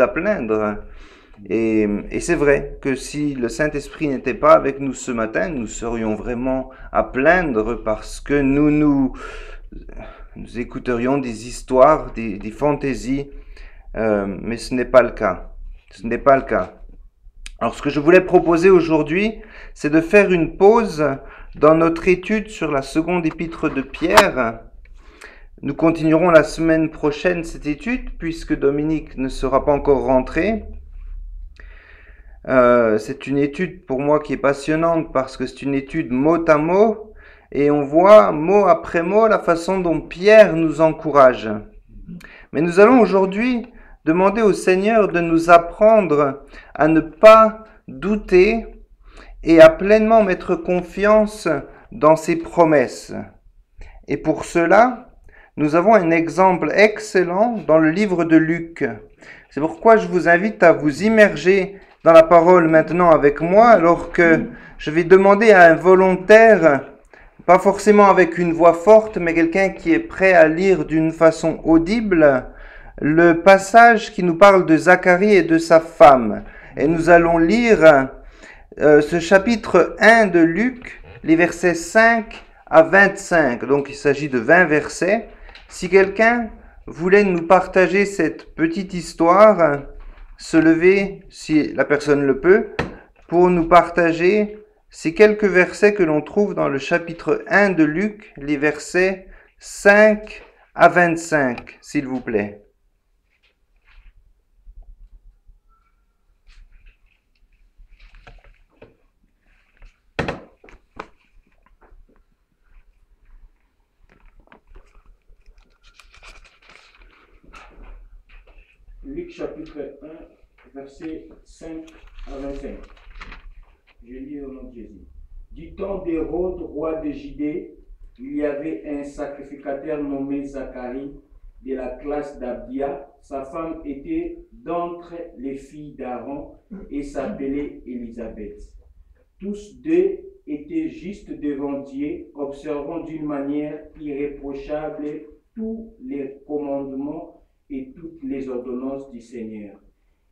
à plaindre. Et c'est vrai que si le Saint-Esprit n'était pas avec nous ce matin, nous serions vraiment à plaindre parce que nous écouterions des histoires, des fantaisies, mais ce n'est pas le cas. Ce n'est pas le cas. Alors ce que je voulais proposer aujourd'hui, c'est de faire une pause dans notre étude sur la seconde épître de Pierre. Nous continuerons la semaine prochaine cette étude puisque Dominique ne sera pas encore rentré. C'est une étude pour moi qui est passionnante parce que c'est une étude mot à mot et on voit mot après mot la façon dont Pierre nous encourage. Mais nous allons aujourd'hui demander au Seigneur de nous apprendre à ne pas douter et à pleinement mettre confiance dans ses promesses. Et pour cela, nous avons un exemple excellent dans le livre de Luc. C'est pourquoi je vous invite à vous immerger dans la parole maintenant avec moi, alors que je vais demander à un volontaire, pas forcément avec une voix forte, mais quelqu'un qui est prêt à lire d'une façon audible, le passage qui nous parle de Zacharie et de sa femme. Et nous allons lire ce chapitre 1 de Luc, les versets 5 à 25. Donc il s'agit de 20 versets. Si quelqu'un voulait nous partager cette petite histoire, se lever, si la personne le peut, pour nous partager ces quelques versets que l'on trouve dans le chapitre 1 de Luc, les versets 5 à 25, s'il vous plaît. Luc chapitre 1, versets 5 à 25. Je lis au nom de Jésus. Du temps d'Hérode, roi de Judée, il y avait un sacrificateur nommé Zacharie de la classe d'Abdia. Sa femme était d'entre les filles d'Aaron et s'appelait Élisabeth. Tous deux étaient justes devant Dieu, observant d'une manière irréprochable tous les commandements et toutes les ordonnances du Seigneur.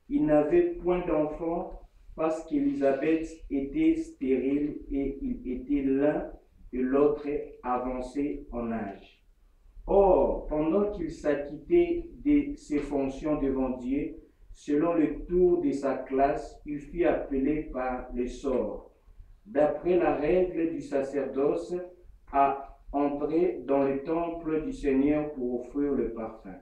Ils n'avaient point d'enfants parce qu'Élisabeth était stérile et ils étaient l'un et l'autre avancés en âge. Or, pendant qu'il s'acquittait de ses fonctions devant Dieu, selon le tour de sa classe, il fut appelé par le sort, d'après la règle du sacerdoce, à entrer dans le temple du Seigneur pour offrir le parfum.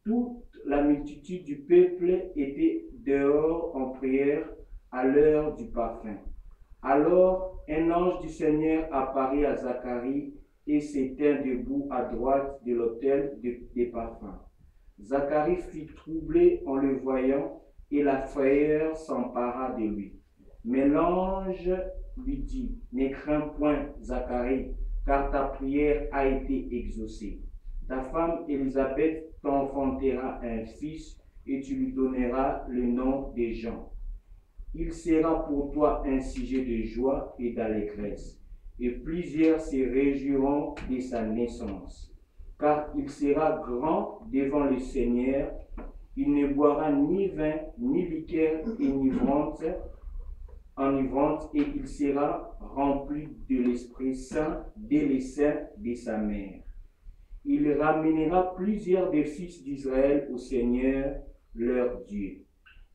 Toute la multitude du peuple était dehors en prière à l'heure du parfum. Alors un ange du Seigneur apparut à Zacharie et s'étint debout à droite de l'autel des parfums. Zacharie fut troublé en le voyant et la frayeur s'empara de lui. Mais l'ange lui dit, « Ne crains point, Zacharie, car ta prière a été exaucée. Ta femme Élisabeth t'enfantera un fils et tu lui donneras le nom de Jean. Il sera pour toi un sujet de joie et d'allégresse, et plusieurs se réjouiront de sa naissance. Car il sera grand devant le Seigneur, il ne boira ni vin, ni liqueur enivrante, et il sera rempli de l'Esprit Saint dès le sein de sa mère. Il ramènera plusieurs des fils d'Israël au Seigneur, leur Dieu.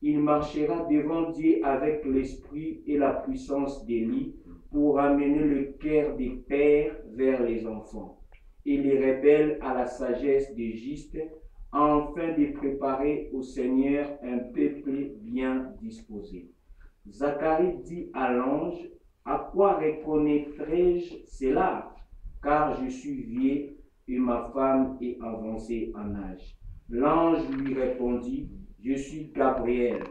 Il marchera devant Dieu avec l'esprit et la puissance d'Élie pour amener le cœur des pères vers les enfants et les rebelles à la sagesse des justes, afin de préparer au Seigneur un peuple bien disposé. Zacharie dit à l'ange, « À quoi reconnaîtrai-je cela? Car je suis vieux et ma femme est avancée en âge. » L'ange lui répondit, « Je suis Gabriel,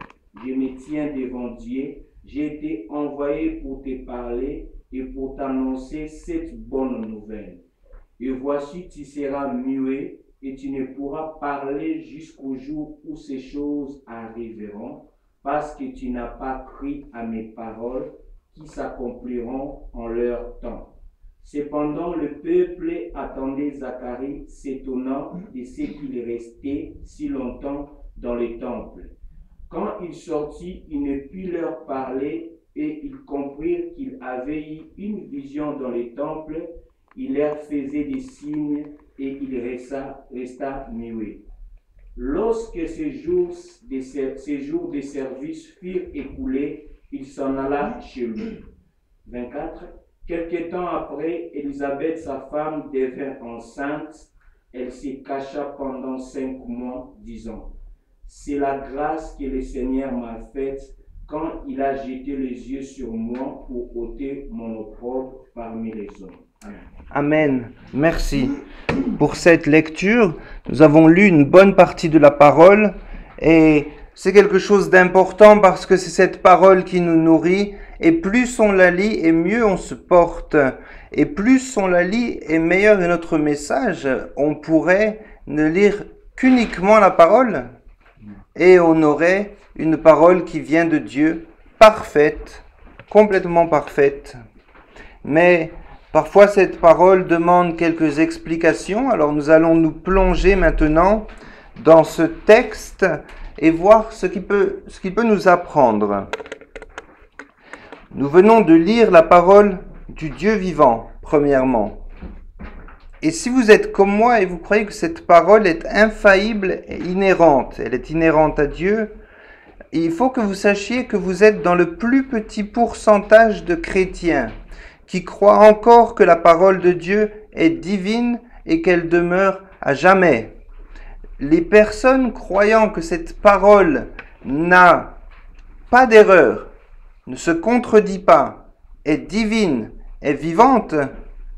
je me tiens devant Dieu, j'ai été envoyé pour te parler et pour t'annoncer cette bonne nouvelle. Et voici, tu seras muet et tu ne pourras parler jusqu'au jour où ces choses arriveront, parce que tu n'as pas cru à mes paroles qui s'accompliront en leur temps. » Cependant, le peuple attendait Zacharie, s'étonnant de ce qu'il restait si longtemps dans le temple. Quand il sortit, il ne put leur parler et ils comprirent qu'il avait eu une vision dans les temples. Il leur faisait des signes et il resta muet. Lorsque ces jours de service furent écoulés, il s'en alla chez lui. 24. Quelque temps après, Élisabeth, sa femme, devint enceinte. Elle se cacha pendant 5 mois, disant: c'est la grâce que le Seigneur m'a faite quand il a jeté les yeux sur moi pour ôter mon opprobre parmi les hommes. Amen. Amen. Merci pour cette lecture. Nous avons lu une bonne partie de la parole et c'est quelque chose d'important parce que c'est cette parole qui nous nourrit et plus on la lit et mieux on se porte. Et plus on la lit et meilleur est notre message. On pourrait ne lire qu'uniquement la parole et on aurait une parole qui vient de Dieu, parfaite, complètement parfaite. Mais parfois cette parole demande quelques explications, alors nous allons nous plonger maintenant dans ce texte et voir ce qui peut nous apprendre. Nous venons de lire la parole du Dieu vivant, premièrement. Et si vous êtes comme moi et vous croyez que cette parole est infaillible et inhérente, elle est inhérente à Dieu, il faut que vous sachiez que vous êtes dans le plus petit pourcentage de chrétiens qui croient encore que la parole de Dieu est divine et qu'elle demeure à jamais. Les personnes croyant que cette parole n'a pas d'erreur, ne se contredit pas, est divine, est vivante,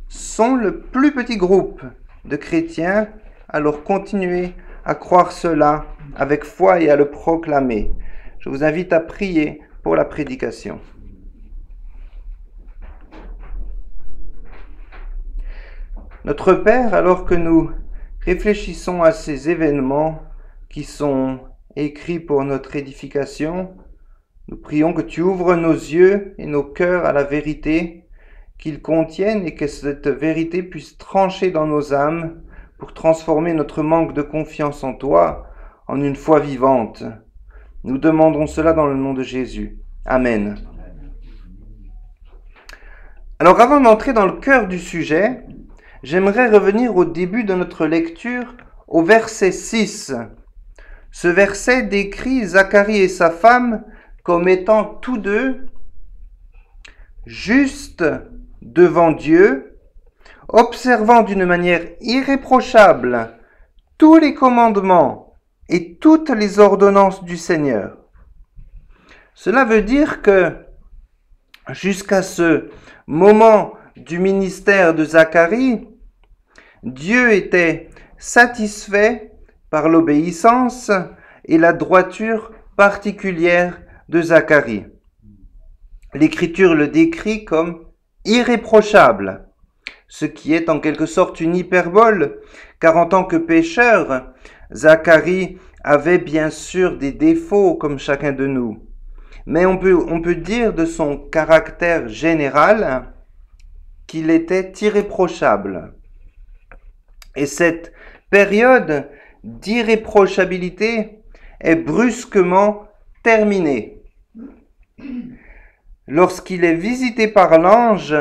sont le plus petit groupe de chrétiens, alors continuez à croire cela avec foi et à le proclamer. Je vous invite à prier pour la prédication. Notre Père, alors que nous réfléchissons à ces événements qui sont écrits pour notre édification, nous prions que tu ouvres nos yeux et nos cœurs à la vérité qu'ils contiennent et que cette vérité puisse trancher dans nos âmes pour transformer notre manque de confiance en toi en une foi vivante. Nous demandons cela dans le nom de Jésus. Amen. Alors avant d'entrer dans le cœur du sujet, j'aimerais revenir au début de notre lecture, au verset 6. Ce verset décrit Zacharie et sa femme comme étant tous deux justes devant Dieu, observant d'une manière irréprochable tous les commandements et toutes les ordonnances du Seigneur. Cela veut dire que jusqu'à ce moment du ministère de Zacharie, Dieu était satisfait par l'obéissance et la droiture particulière de Zacharie. L'Écriture le décrit comme irréprochable, ce qui est en quelque sorte une hyperbole, car en tant que pécheur, Zacharie avait bien sûr des défauts comme chacun de nous. Mais on peut dire de son caractère général qu'il était irréprochable. Et cette période d'irréprochabilité est brusquement terminée. Lorsqu'il est visité par l'ange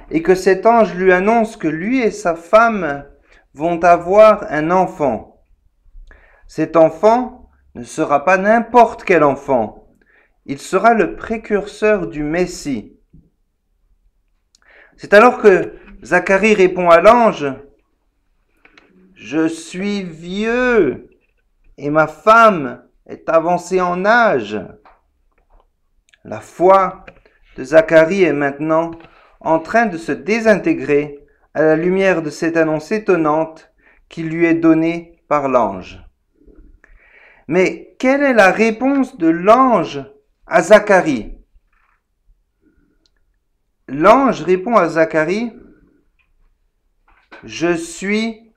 et que cet ange lui annonce que lui et sa femme vont avoir un enfant. Cet enfant ne sera pas n'importe quel enfant, il sera le précurseur du Messie. C'est alors que Zacharie répond à l'ange: « Je suis vieux et ma femme est avancée en âge. » La foi de Zacharie est maintenant en train de se désintégrer à la lumière de cette annonce étonnante qui lui est donnée par l'ange. Mais quelle est la réponse de l'ange à Zacharie? L'ange répond à Zacharie: « Je suis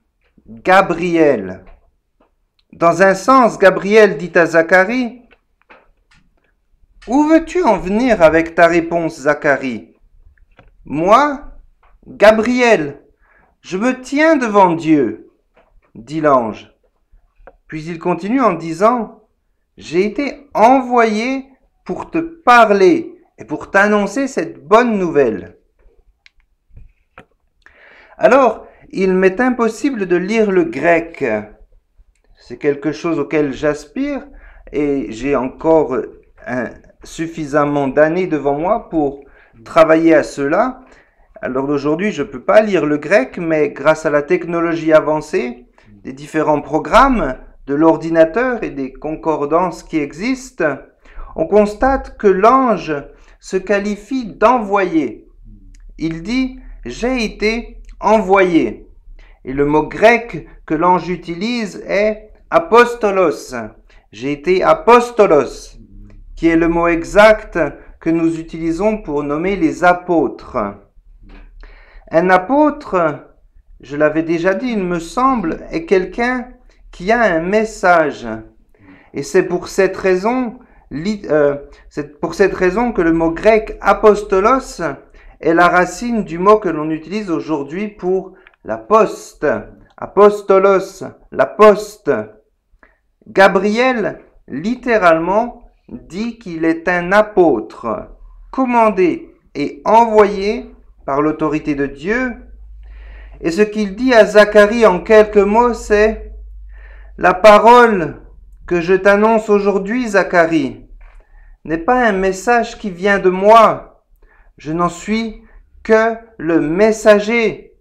Gabriel. » Dans un sens, Gabriel dit à Zacharie: « Où veux-tu en venir avec ta réponse, Zacharie? Moi, Gabriel, je me tiens devant Dieu, dit l'ange. Puis il continue en disant: J'ai été envoyé pour te parler et pour t'annoncer cette bonne nouvelle. Alors, il m'est impossible de lire le grec. C'est quelque chose auquel j'aspire et j'ai encore suffisamment d'années devant moi pour travailler à cela. Alors aujourd'hui, je ne peux pas lire le grec, mais grâce à la technologie avancée, des différents programmes, de l'ordinateur et des concordances qui existent, on constate que l'ange se qualifie d'envoyé. Il dit « j'ai été envoyé ». Et le mot grec que l'ange utilise est « apostolos ». J'ai été apostolos, qui est le mot exact que nous utilisons pour nommer les apôtres. Un apôtre, je l'avais déjà dit, il me semble, est quelqu'un qui a un message. Et c'est pour cette raison que le mot grec apostolos est la racine du mot que l'on utilise aujourd'hui pour la poste. Apostolos, la poste. Gabriel, littéralement, dit qu'il est un apôtre, commandé et envoyé par l'autorité de Dieu. Et ce qu'il dit à Zacharie en quelques mots, c'est « La parole que je t'annonce aujourd'hui, Zacharie, n'est pas un message qui vient de moi. Je n'en suis que le messager.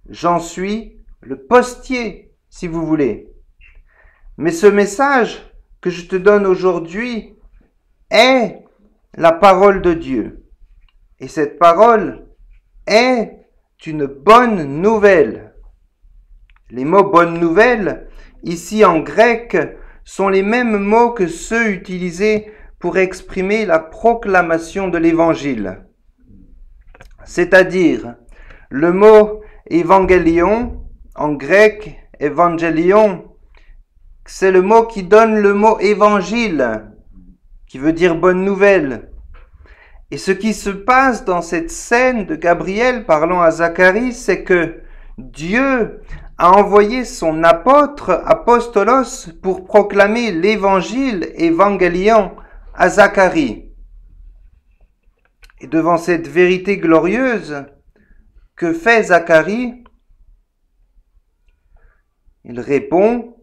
J'en suis le postier, si vous voulez. Mais ce message que je te donne aujourd'hui est la parole de Dieu. Et cette parole est une bonne nouvelle. Les mots bonne nouvelle, ici en grec, sont les mêmes mots que ceux utilisés pour exprimer la proclamation de l'évangile. C'est-à-dire, le mot évangélion, en grec, évangélion, c'est le mot qui donne le mot évangile, qui veut dire bonne nouvelle. Et ce qui se passe dans cette scène de Gabriel parlant à Zacharie, c'est que Dieu a envoyé son apôtre, apostolos, pour proclamer l'évangile, évangélion, à Zacharie. Et devant cette vérité glorieuse, que fait Zacharie? Il répond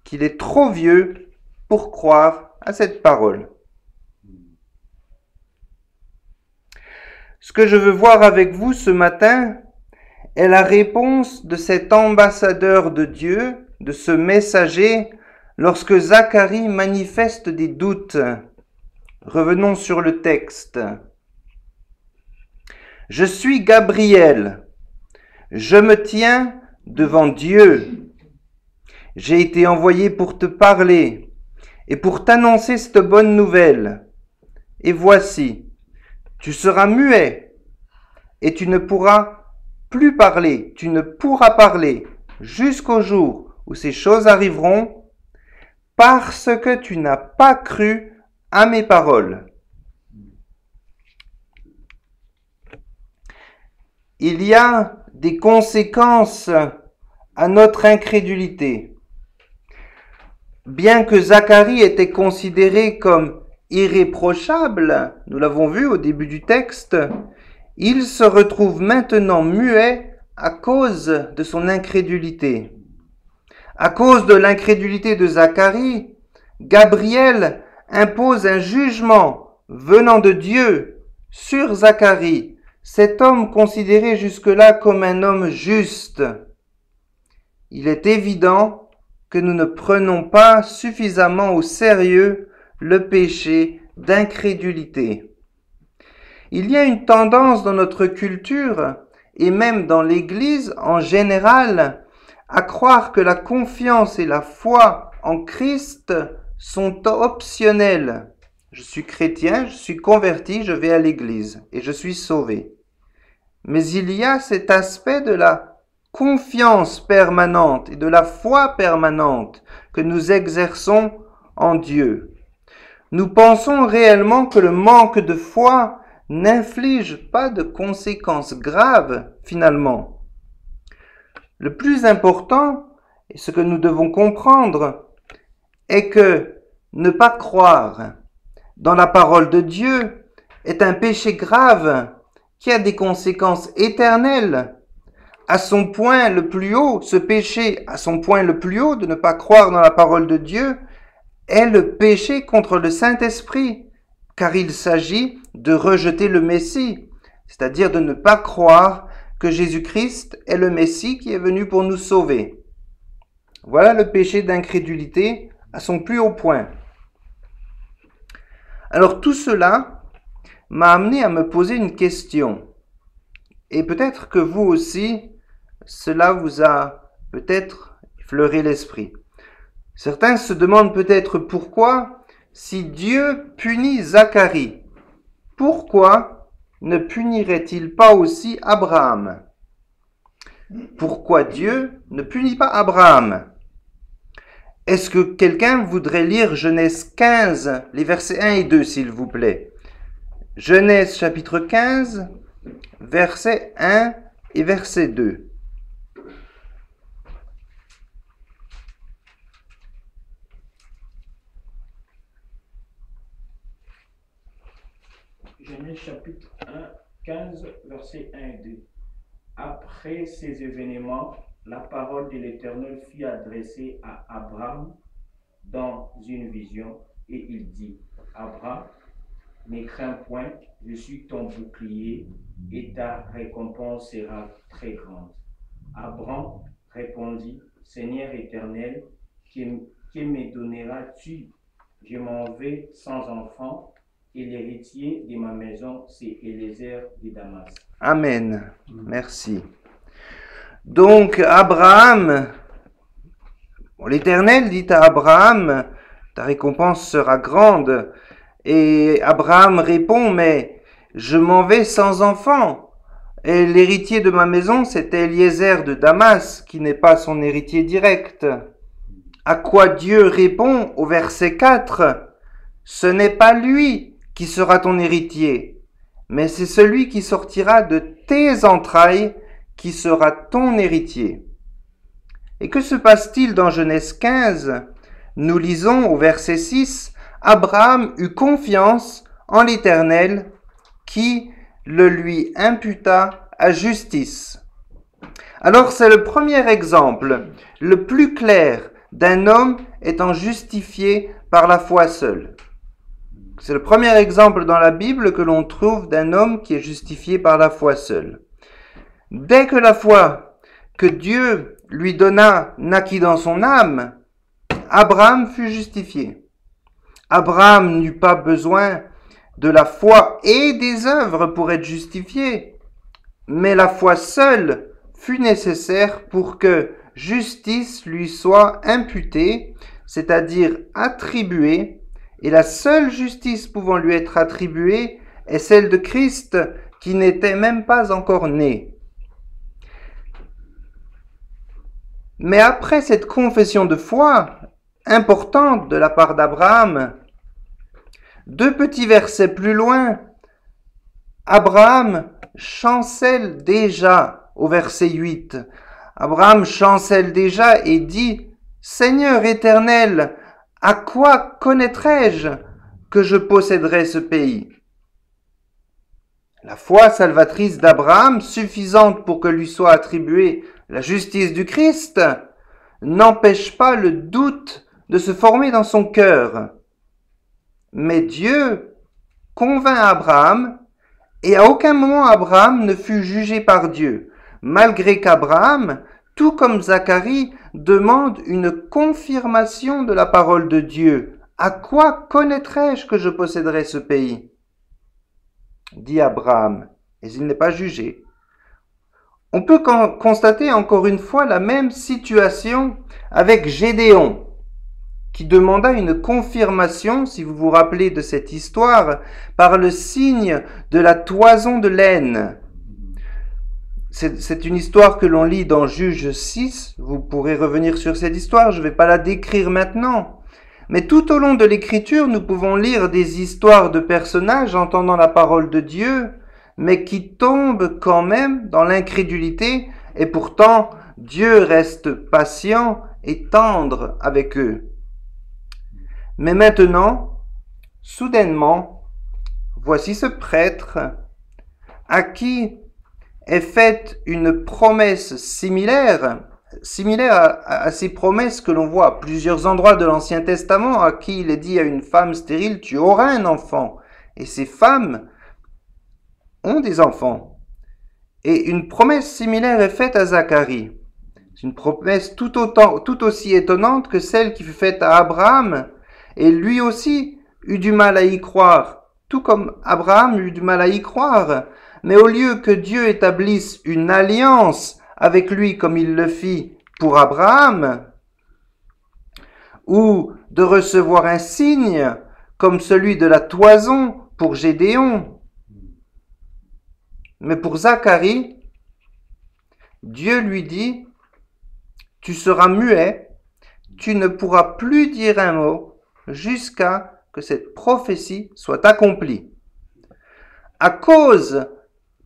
qu'il est trop vieux pour croire à cette parole. Ce que je veux voir avec vous ce matin est la réponse de cet ambassadeur de Dieu, de ce messager, lorsque Zacharie manifeste des doutes. Revenons sur le texte. Je suis Gabriel. Je me tiens devant Dieu. J'ai été envoyé pour te parler et pour t'annoncer cette bonne nouvelle. Et voici, tu seras muet et tu ne pourras plus parler, tu ne pourras parler jusqu'au jour où ces choses arriveront parce que tu n'as pas cru à mes paroles. Il y a des conséquences à notre incrédulité. Bien que Zacharie était considéré comme irréprochable, nous l'avons vu au début du texte, il se retrouve maintenant muet à cause de son incrédulité. À cause de l'incrédulité de Zacharie, Gabriel impose un jugement venant de Dieu sur Zacharie, cet homme considéré jusque-là comme un homme juste. Il est évident que nous ne prenons pas suffisamment au sérieux le péché d'incrédulité. Il y a une tendance dans notre culture, et même dans l'Église en général, à croire que la confiance et la foi en Christ sont optionnelles. Je suis chrétien, je suis converti, je vais à l'Église et je suis sauvé. Mais il y a cet aspect de la confiance permanente et de la foi permanente que nous exerçons en Dieu. Nous pensons réellement que le manque de foi n'inflige pas de conséquences graves finalement. Le plus important, et ce que nous devons comprendre, est que ne pas croire dans la parole de Dieu est un péché grave qui a des conséquences éternelles. À son point le plus haut, ce péché, à son point le plus haut de ne pas croire dans la parole de Dieu, est le péché contre le Saint-Esprit, car il s'agit de rejeter le Messie, c'est-à-dire de ne pas croire que Jésus-Christ est le Messie qui est venu pour nous sauver. Voilà le péché d'incrédulité à son plus haut point. Alors tout cela m'a amené à me poser une question. Et peut-être que vous aussi, cela vous a peut-être effleuré l'esprit. Certains se demandent peut-être pourquoi, si Dieu punit Zacharie, pourquoi ne punirait-il pas aussi Abraham? Pourquoi Dieu ne punit pas Abraham? Est-ce que quelqu'un voudrait lire Genèse 15, les versets 1 et 2, s'il vous plaît? Genèse chapitre 15, versets 1 et verset 2. Genèse chapitre 1, 15, versets 1 et 2. Après ces événements, la parole de l'Éternel fut adressée à Abraham dans une vision, et il dit, Abraham, ne crains point, je suis ton bouclier, et ta récompense sera très grande. Abraham répondit, Seigneur éternel, que me donneras-tu? Je m'en vais sans enfant, et l'héritier de ma maison, c'est Élézer de Damas. Amen. Merci. Donc, Abraham, l'Éternel dit à Abraham, ta récompense sera grande. Et Abraham répond, mais je m'en vais sans enfant. Et l'héritier de ma maison, c'est Élézer de Damas, qui n'est pas son héritier direct. À quoi Dieu répond au verset 4, ce n'est pas lui qui sera ton héritier, mais c'est celui qui sortira de tes entrailles qui sera ton héritier. Et que se passe-t-il dans Genèse 15? Nous lisons au verset 6, Abraham eut confiance en l'Éternel qui le lui imputa à justice. Alors c'est le premier exemple, le plus clair, d'un homme étant justifié par la foi seule. C'est le premier exemple dans la Bible que l'on trouve d'un homme qui est justifié par la foi seule. Dès que la foi que Dieu lui donna naquit dans son âme, Abraham fut justifié. Abraham n'eut pas besoin de la foi et des œuvres pour être justifié, mais la foi seule fut nécessaire pour que justice lui soit imputée, c'est-à-dire attribuée, et la seule justice pouvant lui être attribuée est celle de Christ qui n'était même pas encore né. Mais après cette confession de foi importante de la part d'Abraham, 2 petits versets plus loin, Abraham chancelle déjà au verset 8. Abraham chancelle déjà et dit, Seigneur éternel, à quoi connaîtrai-je que je posséderai ce pays? La foi salvatrice d'Abraham, suffisante pour que lui soit attribuée la justice du Christ, n'empêche pas le doute de se former dans son cœur. Mais Dieu convainc Abraham, et à aucun moment Abraham ne fut jugé par Dieu, malgré qu'Abraham, tout comme Zacharie, demande une confirmation de la parole de Dieu. À quoi connaîtrai-je que je posséderai ce pays? Dit Abraham, et il n'est pas jugé. On peut constater encore une fois la même situation avec Gédéon, qui demanda une confirmation, si vous vous rappelez de cette histoire, par le signe de la toison de laine. C'est une histoire que l'on lit dans Juge 6, vous pourrez revenir sur cette histoire, je ne vais pas la décrire maintenant. Mais tout au long de l'écriture, nous pouvons lire des histoires de personnages entendant la parole de Dieu, mais qui tombent quand même dans l'incrédulité, et pourtant Dieu reste patient et tendre avec eux. Mais maintenant, soudainement, voici ce prêtre à qui est faite une promesse similaire à ces promesses que l'on voit à plusieurs endroits de l'Ancien Testament, à qui il est dit à une femme stérile, tu auras un enfant. Et ces femmes ont des enfants. Et une promesse similaire est faite à Zacharie. C'est une promesse tout aussi étonnante que celle qui fut faite à Abraham, et lui aussi eut du mal à y croire, tout comme Abraham eut du mal à y croire. Mais au lieu que Dieu établisse une alliance avec lui comme il le fit pour Abraham, ou de recevoir un signe comme celui de la toison pour Gédéon, mais pour Zacharie, Dieu lui dit, tu seras muet, tu ne pourras plus dire un mot jusqu'à que cette prophétie soit accomplie. À cause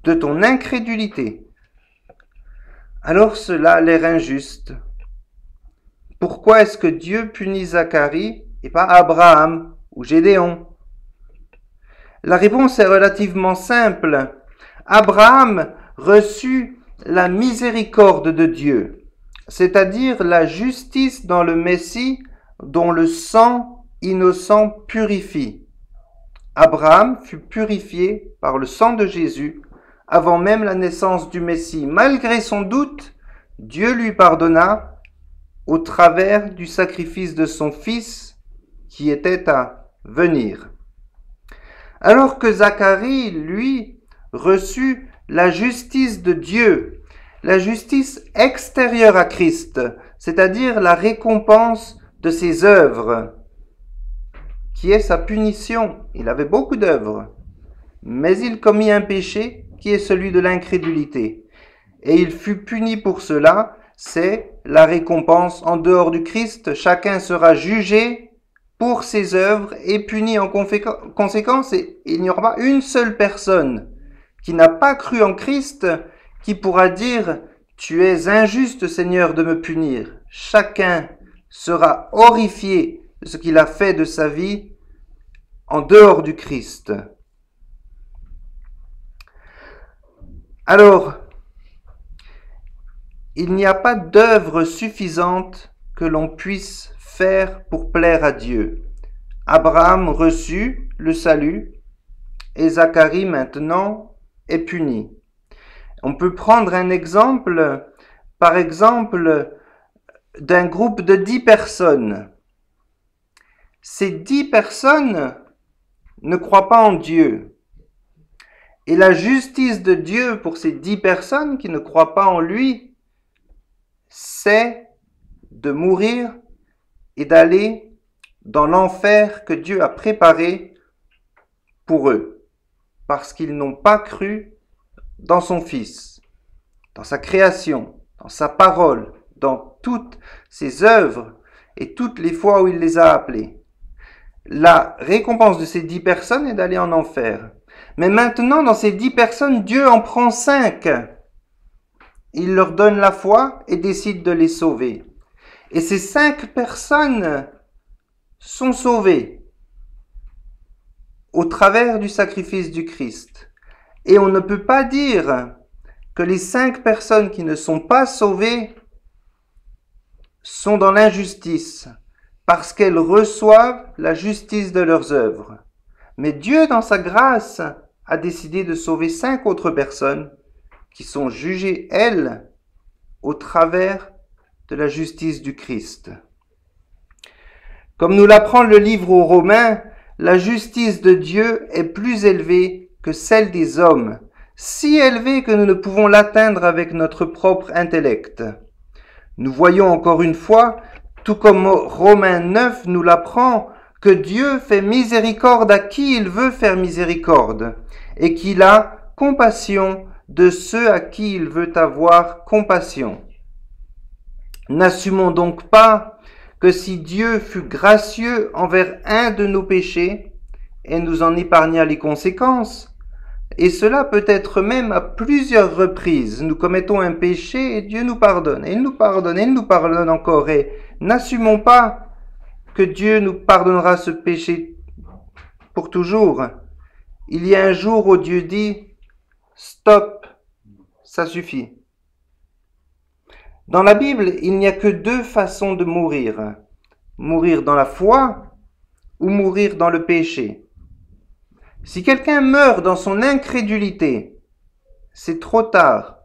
de ton incrédulité. Alors cela a l'air injuste. Pourquoi est-ce que Dieu punit Zacharie et pas Abraham ou Gédéon? La réponse est relativement simple. Abraham reçut la miséricorde de Dieu, c'est-à-dire la justice dans le Messie dont le sang innocent purifie. Abraham fut purifié par le sang de Jésus avant même la naissance du Messie. Malgré son doute, Dieu lui pardonna au travers du sacrifice de son Fils qui était à venir. Alors que Zacharie, lui, reçut la justice de Dieu, la justice extérieure à Christ, c'est-à-dire la récompense de ses œuvres, qui est sa punition. Il avait beaucoup d'œuvres, mais il commit un péché qui est celui de l'incrédulité. Et il fut puni pour cela, c'est la récompense. En dehors du Christ, chacun sera jugé pour ses œuvres et puni en conséquence, et il n'y aura pas une seule personne qui n'a pas cru en Christ qui pourra dire « Tu es injuste, Seigneur, de me punir ». Chacun sera horrifié de ce qu'il a fait de sa vie en dehors du Christ. Alors, il n'y a pas d'œuvre suffisante que l'on puisse faire pour plaire à Dieu. Abraham reçut le salut et Zacharie maintenant est puni. On peut prendre un exemple, par exemple, d'un groupe de 10 personnes. Ces 10 personnes ne croient pas en Dieu. Et la justice de Dieu pour ces 10 personnes qui ne croient pas en lui, c'est de mourir et d'aller dans l'enfer que Dieu a préparé pour eux, parce qu'ils n'ont pas cru dans son Fils, dans sa création, dans sa parole, dans toutes ses œuvres et toutes les fois où il les a appelés. La récompense de ces 10 personnes est d'aller en enfer. Mais maintenant, dans ces 10 personnes, Dieu en prend 5. Il leur donne la foi et décide de les sauver. Et ces 5 personnes sont sauvées au travers du sacrifice du Christ. Et on ne peut pas dire que les 5 personnes qui ne sont pas sauvées sont dans l'injustice, parce qu'elles reçoivent la justice de leurs œuvres. Mais Dieu, dans sa grâce, a décidé de sauver 5 autres personnes qui sont jugées, elles, au travers de la justice du Christ. Comme nous l'apprend le livre aux Romains, la justice de Dieu est plus élevée que celle des hommes, si élevée que nous ne pouvons l'atteindre avec notre propre intellect. Nous voyons encore une fois, tout comme Romains 9 nous l'apprend, que Dieu fait miséricorde à qui il veut faire miséricorde, et qu'il a compassion de ceux à qui il veut avoir compassion. N'assumons donc pas que si Dieu fut gracieux envers un de nos péchés et nous en épargna les conséquences, et cela peut être même à plusieurs reprises, nous commettons un péché et Dieu nous pardonne, et il nous pardonne, et il nous pardonne encore, et n'assumons pas que Dieu nous pardonnera ce péché pour toujours. Il y a un jour où Dieu dit « Stop, ça suffit ». Dans la Bible, il n'y a que deux façons de mourir. Mourir dans la foi ou mourir dans le péché. Si quelqu'un meurt dans son incrédulité, c'est trop tard.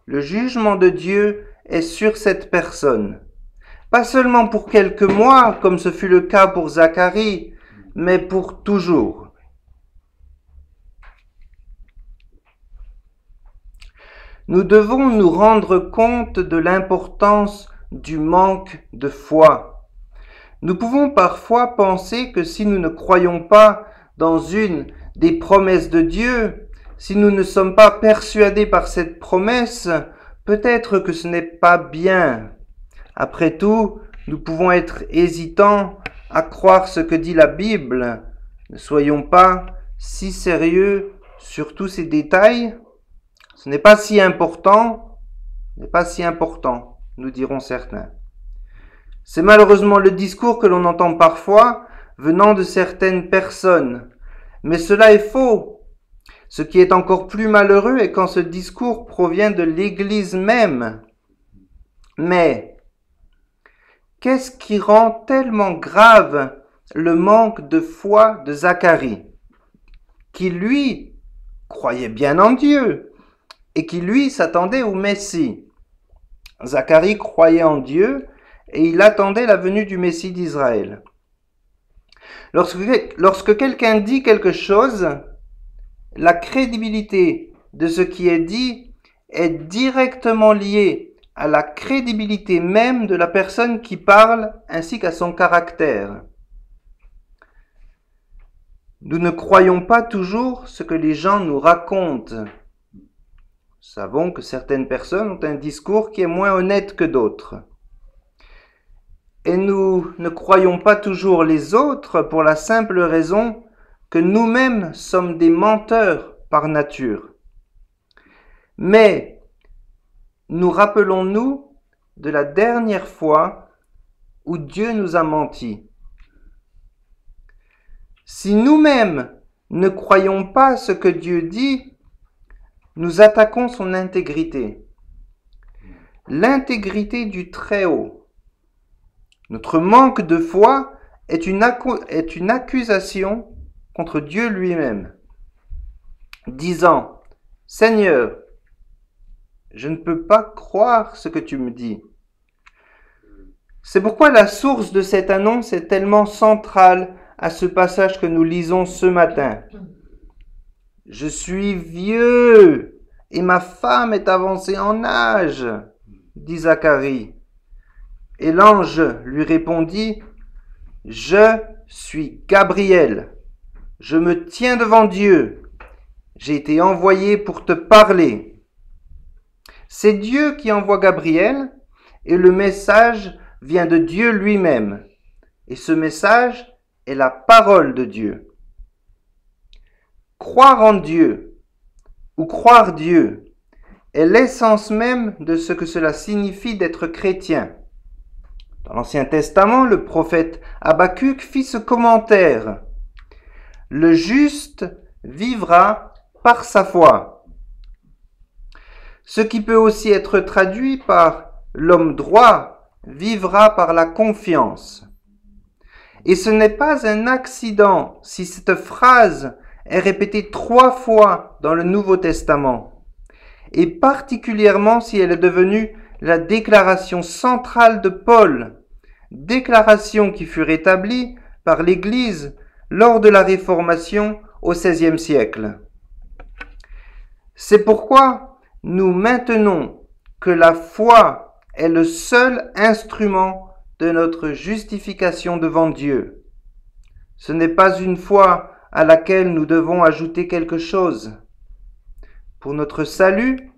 Le jugement de Dieu est sur cette personne. Pas seulement pour quelques mois, comme ce fut le cas pour Zacharie, mais pour toujours. Nous devons nous rendre compte de l'importance du manque de foi. Nous pouvons parfois penser que si nous ne croyons pas dans une des promesses de Dieu, si nous ne sommes pas persuadés par cette promesse, peut-être que ce n'est pas bien. Après tout, nous pouvons être hésitants à croire ce que dit la Bible. Ne soyons pas si sérieux sur tous ces détails. Ce n'est pas si important, nous diront certains. C'est malheureusement le discours que l'on entend parfois venant de certaines personnes. Mais cela est faux. Ce qui est encore plus malheureux est quand ce discours provient de l'Église même. Mais qu'est-ce qui rend tellement grave le manque de foi de Zacharie, qui lui croyait bien en Dieu et qui lui s'attendait au Messie? Zacharie croyait en Dieu et il attendait la venue du Messie d'Israël. Lorsque quelqu'un dit quelque chose, la crédibilité de ce qui est dit est directement liée à la crédibilité même de la personne qui parle ainsi qu'à son caractère. Nous ne croyons pas toujours ce que les gens nous racontent. Nous savons que certaines personnes ont un discours qui est moins honnête que d'autres. Et nous ne croyons pas toujours les autres pour la simple raison que nous-mêmes sommes des menteurs par nature. Mais nous rappelons-nous de la dernière fois où Dieu nous a menti. Si nous-mêmes ne croyons pas ce que Dieu dit, nous attaquons son intégrité. L'intégrité du Très-Haut. Notre manque de foi est une accusation contre Dieu lui-même, disant « Seigneur, je ne peux pas croire ce que tu me dis. » C'est pourquoi la source de cette annonce est tellement centrale à ce passage que nous lisons ce matin. « Je suis vieux et ma femme est avancée en âge, » dit Zacharie. Et l'ange lui répondit, « Je suis Gabriel, je me tiens devant Dieu, j'ai été envoyé pour te parler. » C'est Dieu qui envoie Gabriel et le message vient de Dieu lui-même. Et ce message est la parole de Dieu. Croire en Dieu ou croire Dieu est l'essence même de ce que cela signifie d'être chrétien. Dans l'Ancien Testament, le prophète Habakkuk fit ce commentaire. « Le juste vivra par sa foi. » Ce qui peut aussi être traduit par « l'homme droit vivra par la confiance ». Et ce n'est pas un accident si cette phrase est répétée 3 fois dans le Nouveau Testament, et particulièrement si elle est devenue la déclaration centrale de Paul, déclaration qui fut rétablie par l'Église lors de la Réformation au XVIe siècle. C'est pourquoi nous maintenons que la foi est le seul instrument de notre justification devant Dieu. Ce n'est pas une foi à laquelle nous devons ajouter quelque chose. Pour notre salut,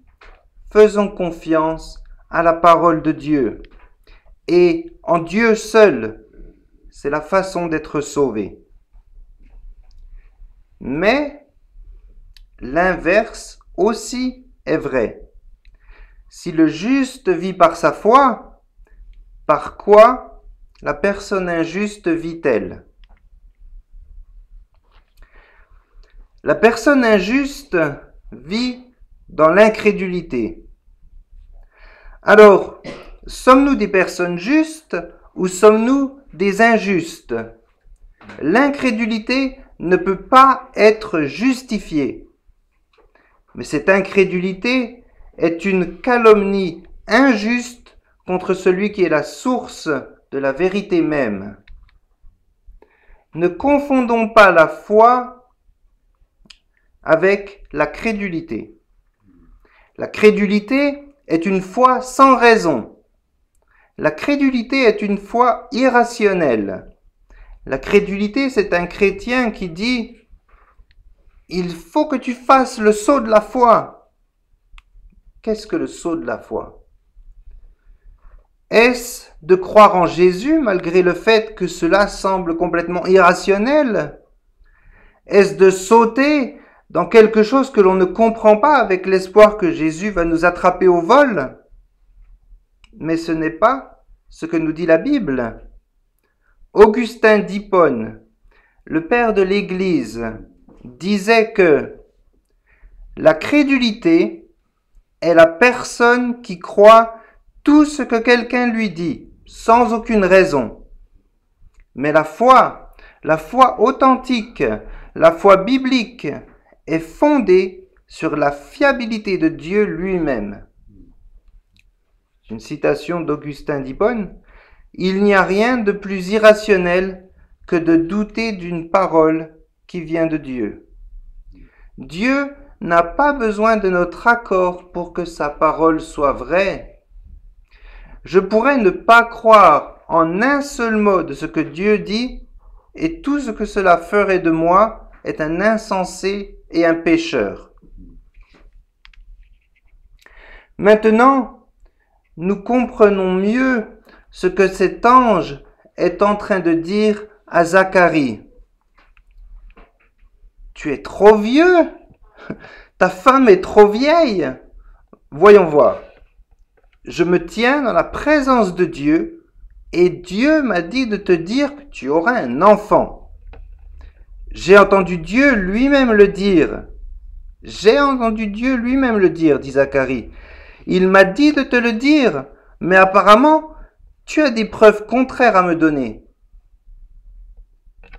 faisons confiance à la parole de Dieu et en Dieu seul. C'est la façon d'être sauvé. Mais l'inverse aussi est vrai. Si le juste vit par sa foi, par quoi la personne injuste vit-elle? La personne injuste vit dans l'incrédulité. Alors, sommes-nous des personnes justes ou sommes-nous des injustes? L'incrédulité ne peut pas être justifiée. Mais cette incrédulité est une calomnie injuste contre celui qui est la source de la vérité même. Ne confondons pas la foi avec la crédulité. La crédulité est une foi sans raison. La crédulité est une foi irrationnelle. La crédulité, c'est un chrétien qui dit « Il faut que tu fasses le saut de la foi ». Qu'est-ce que le saut de la foi? Est-ce de croire en Jésus malgré le fait que cela semble complètement irrationnel? Est-ce de sauter dans quelque chose que l'on ne comprend pas avec l'espoir que Jésus va nous attraper au vol? Mais ce n'est pas ce que nous dit la Bible. Augustin d'Hippone, le père de l'Église, disait que la crédulité est la personne qui croit tout ce que quelqu'un lui dit, sans aucune raison. Mais la foi authentique, la foi biblique, est fondée sur la fiabilité de Dieu lui-même. Une citation d'Augustin d'Hippone. Il n'y a rien de plus irrationnel que de douter d'une parole qui vient de Dieu. Dieu n'a pas besoin de notre accord pour que sa parole soit vraie. Je pourrais ne pas croire en un seul mot de ce que Dieu dit, et tout ce que cela ferait de moi est un insensé et un pécheur. Maintenant, nous comprenons mieux ce que cet ange est en train de dire à Zacharie. Tu es trop vieux, ta femme est trop vieille. Voyons voir. Je me tiens dans la présence de Dieu et Dieu m'a dit de te dire que tu auras un enfant. J'ai entendu Dieu lui-même le dire. J'ai entendu Dieu lui-même le dire, dit Zacharie. Il m'a dit de te le dire, mais apparemment, tu as des preuves contraires à me donner.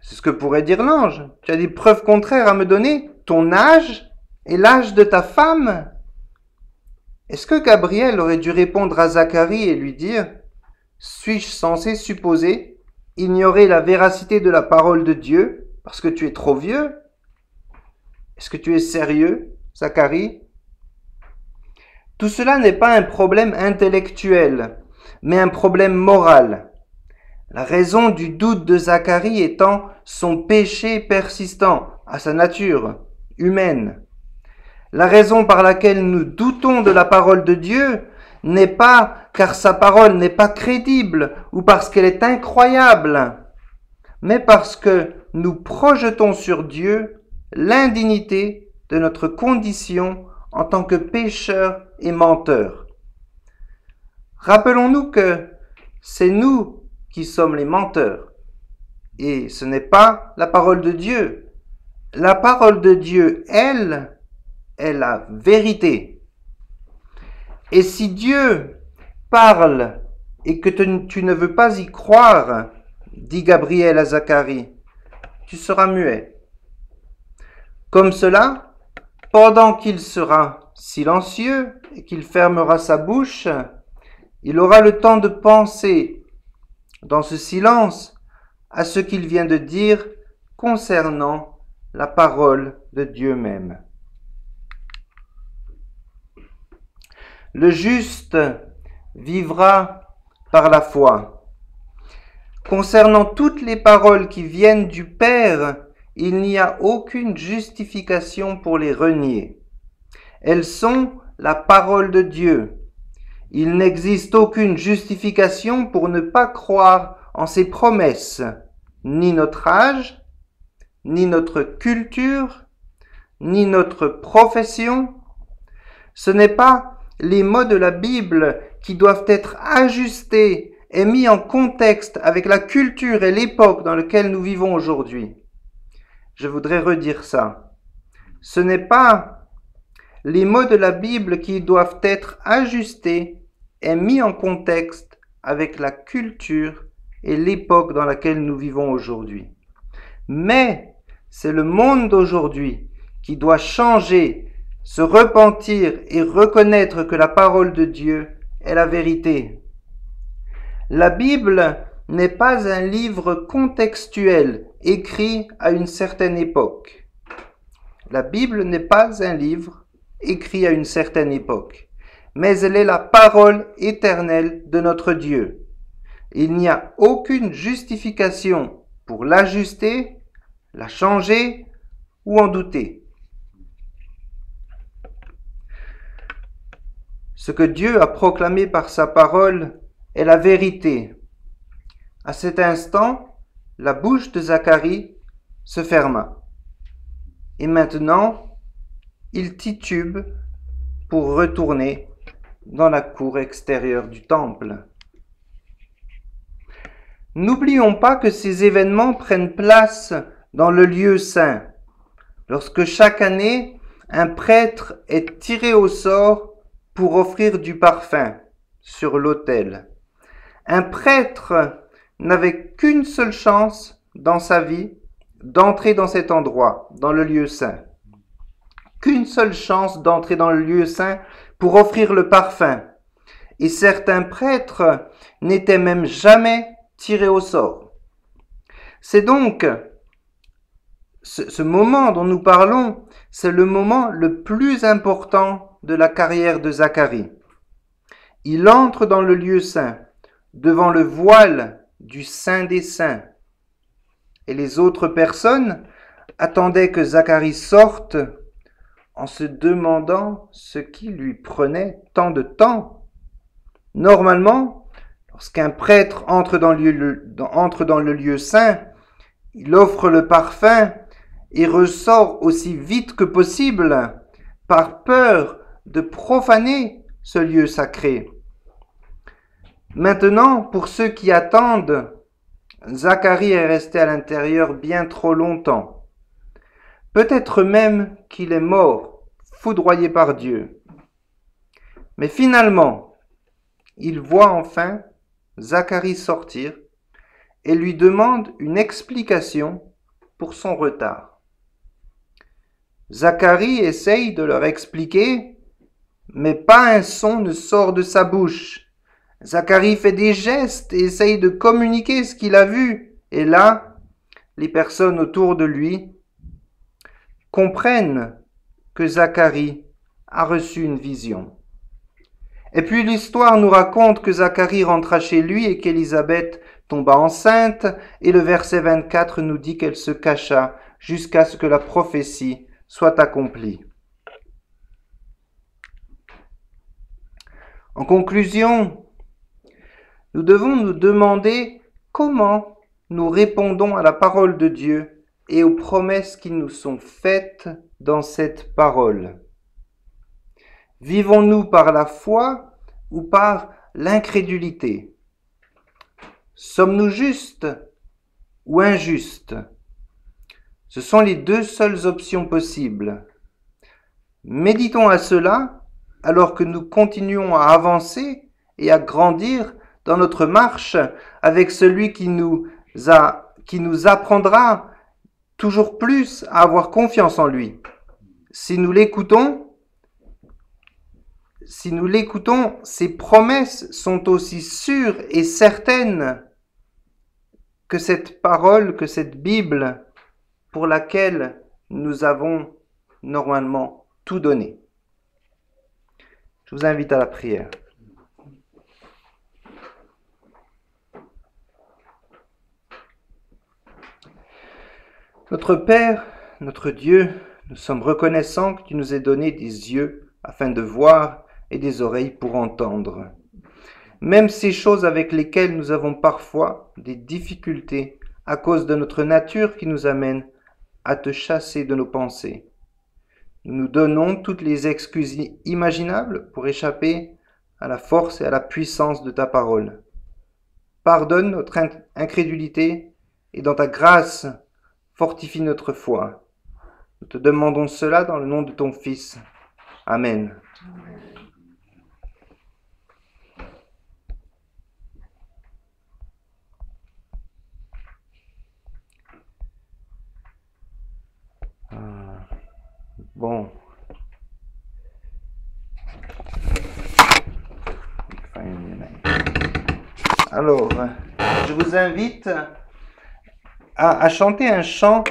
C'est ce que pourrait dire l'ange. Tu as des preuves contraires à me donner, ton âge et l'âge de ta femme. Est-ce que Gabriel aurait dû répondre à Zacharie et lui dire « Suis-je censé supposer ignorer la véracité de la parole de Dieu parce que tu es trop vieux? Est-ce que tu es sérieux, Zacharie ?» Tout cela n'est pas un problème intellectuel, mais un problème moral. La raison du doute de Zacharie étant son péché persistant à sa nature humaine. La raison par laquelle nous doutons de la parole de Dieu n'est pas car sa parole n'est pas crédible ou parce qu'elle est incroyable, mais parce que nous projetons sur Dieu l'indignité de notre condition en tant que pécheurs et menteurs. Rappelons-nous que c'est nous qui sommes les menteurs et ce n'est pas la parole de Dieu. La parole de Dieu, elle, est la vérité. Et si Dieu parle et que tu ne veux pas y croire, dit Gabriel à Zacharie, tu seras muet. Comme cela, pendant qu'il sera silencieux et qu'il fermera sa bouche, il aura le temps de penser dans ce silence à ce qu'il vient de dire concernant la parole de Dieu même. Le juste vivra par la foi. Concernant toutes les paroles qui viennent du Père, il n'y a aucune justification pour les renier. Elles sont la parole de Dieu. Il n'existe aucune justification pour ne pas croire en ses promesses, ni notre âge, ni notre culture, ni notre profession. Ce n'est pas les mots de la Bible qui doivent être ajustés est mis en contexte avec la culture et l'époque dans laquelle nous vivons aujourd'hui. Je voudrais redire ça. Ce n'est pas les mots de la Bible qui doivent être ajustés et mis en contexte avec la culture et l'époque dans laquelle nous vivons aujourd'hui. Mais c'est le monde d'aujourd'hui qui doit changer, se repentir et reconnaître que la parole de Dieu est la vérité. La Bible n'est pas un livre contextuel écrit à une certaine époque. La Bible n'est pas un livre écrit à une certaine époque, mais elle est la parole éternelle de notre Dieu. Il n'y a aucune justification pour l'ajuster, la changer ou en douter. Ce que Dieu a proclamé par sa parole est la vérité. À cet instant, la bouche de Zacharie se ferma. Et maintenant, il titube pour retourner dans la cour extérieure du temple. N'oublions pas que ces événements prennent place dans le lieu saint, lorsque chaque année, un prêtre est tiré au sort pour offrir du parfum sur l'autel. Un prêtre n'avait qu'une seule chance dans sa vie d'entrer dans cet endroit, dans le lieu saint. Qu'une seule chance d'entrer dans le lieu saint pour offrir le parfum. Et certains prêtres n'étaient même jamais tirés au sort. C'est donc ce moment dont nous parlons, c'est le moment le plus important de la carrière de Zacharie. Il entre dans le lieu saint, devant le voile du Saint des Saints. Et les autres personnes attendaient que Zacharie sorte en se demandant ce qui lui prenait tant de temps. Normalement, lorsqu'un prêtre entre dans le lieu saint, il offre le parfum et ressort aussi vite que possible, par peur de profaner ce lieu sacré. Maintenant, pour ceux qui attendent, Zacharie est resté à l'intérieur bien trop longtemps. Peut-être même qu'il est mort, foudroyé par Dieu. Mais finalement, il voit enfin Zacharie sortir et lui demande une explication pour son retard. Zacharie essaye de leur expliquer, mais pas un son ne sort de sa bouche. Zacharie fait des gestes et essaye de communiquer ce qu'il a vu. Et là, les personnes autour de lui comprennent que Zacharie a reçu une vision. Et puis l'histoire nous raconte que Zacharie rentra chez lui et qu'Élisabeth tomba enceinte, et le verset 24 nous dit qu'elle se cacha jusqu'à ce que la prophétie soit accomplie. En conclusion, nous devons nous demander comment nous répondons à la parole de Dieu et aux promesses qui nous sont faites dans cette parole. Vivons-nous par la foi ou par l'incrédulité? Sommes-nous justes ou injustes? Ce sont les deux seules options possibles. Méditons à cela alors que nous continuons à avancer et à grandir dans notre marche avec celui qui nous apprendra toujours plus à avoir confiance en lui. Si nous l'écoutons, ses promesses sont aussi sûres et certaines que cette parole, que cette Bible pour laquelle nous avons normalement tout donné. Je vous invite à la prière. Notre Père, notre Dieu, nous sommes reconnaissants que tu nous aies donné des yeux afin de voir et des oreilles pour entendre. Même ces choses avec lesquelles nous avons parfois des difficultés à cause de notre nature qui nous amène à te chasser de nos pensées. Nous nous donnons toutes les excuses imaginables pour échapper à la force et à la puissance de ta parole. pardonne notre incrédulité et dans ta grâce, fortifie notre foi. Nous te demandons cela dans le nom de ton Fils. Amen. Bon. Alors, je vous invite à chanter un chant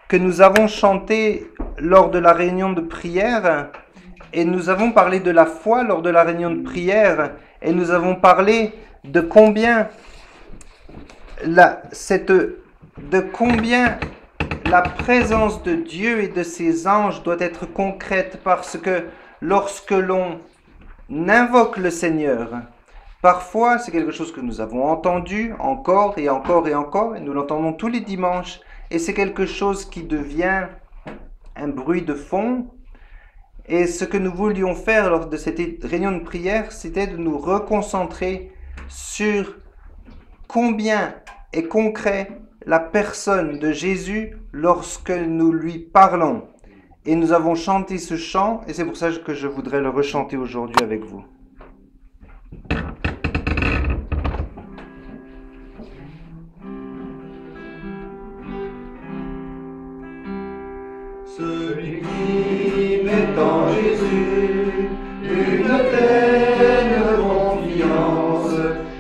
que nous avons chanté lors de la réunion de prière. Et nous avons parlé de la foi lors de la réunion de prière. Et nous avons parlé de combien la présence de Dieu et de ses anges doit être concrète, parce que lorsque l'on invoque le Seigneur, parfois c'est quelque chose que nous avons entendu encore et encore et encore, et nous l'entendons tous les dimanches, et c'est quelque chose qui devient un bruit de fond. Et ce que nous voulions faire lors de cette réunion de prière, c'était de nous reconcentrer sur combien est concret la personne de Jésus lorsque nous lui parlons. Et nous avons chanté ce chant, et c'est pour ça que je voudrais le rechanter aujourd'hui avec vous. Celui qui met en Jésus une pleine confiance,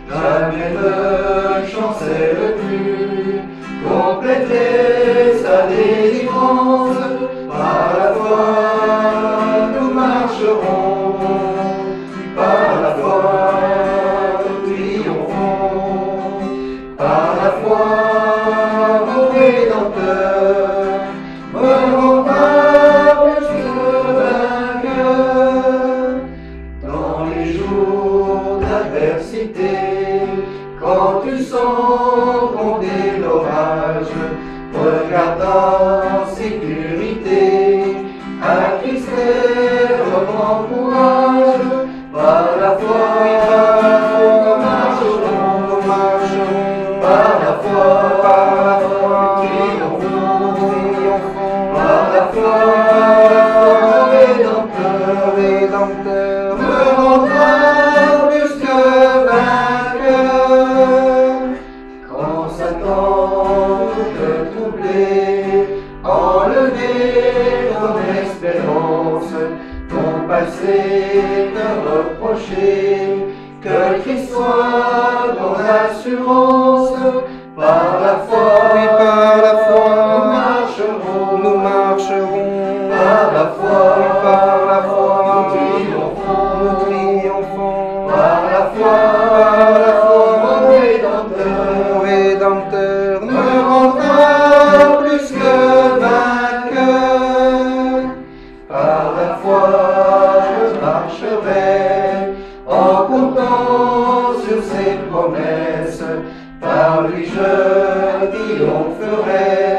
jamais ne chancelle plus, compléter sa délivrance. Par la foi nous marcherons, par la foi nous triomphons, par la foi mon Rédempteur me rendra plus que vainqueur. Dans les jours d'adversité, quand tu sens gronder l'orage, regarde en sécurité, attristé, reprends courage. Par la foi, nous marcherons, par la foi, nous triomphons, par la foi, Rédempteur me rendra plus que vainqueur. Quand Satan veut te troubler, enlever ton espérance, ton passé te reprocher, que Christ soit ton assurance. Par la foi, Oui, par la foi, nous marcherons, par la foi, nous triomphons, par la foi, mon Rédempteur me rendra plus que vainqueur. Par la foi, je marcherai en comptant sur ses promesses, par lui je triompherai.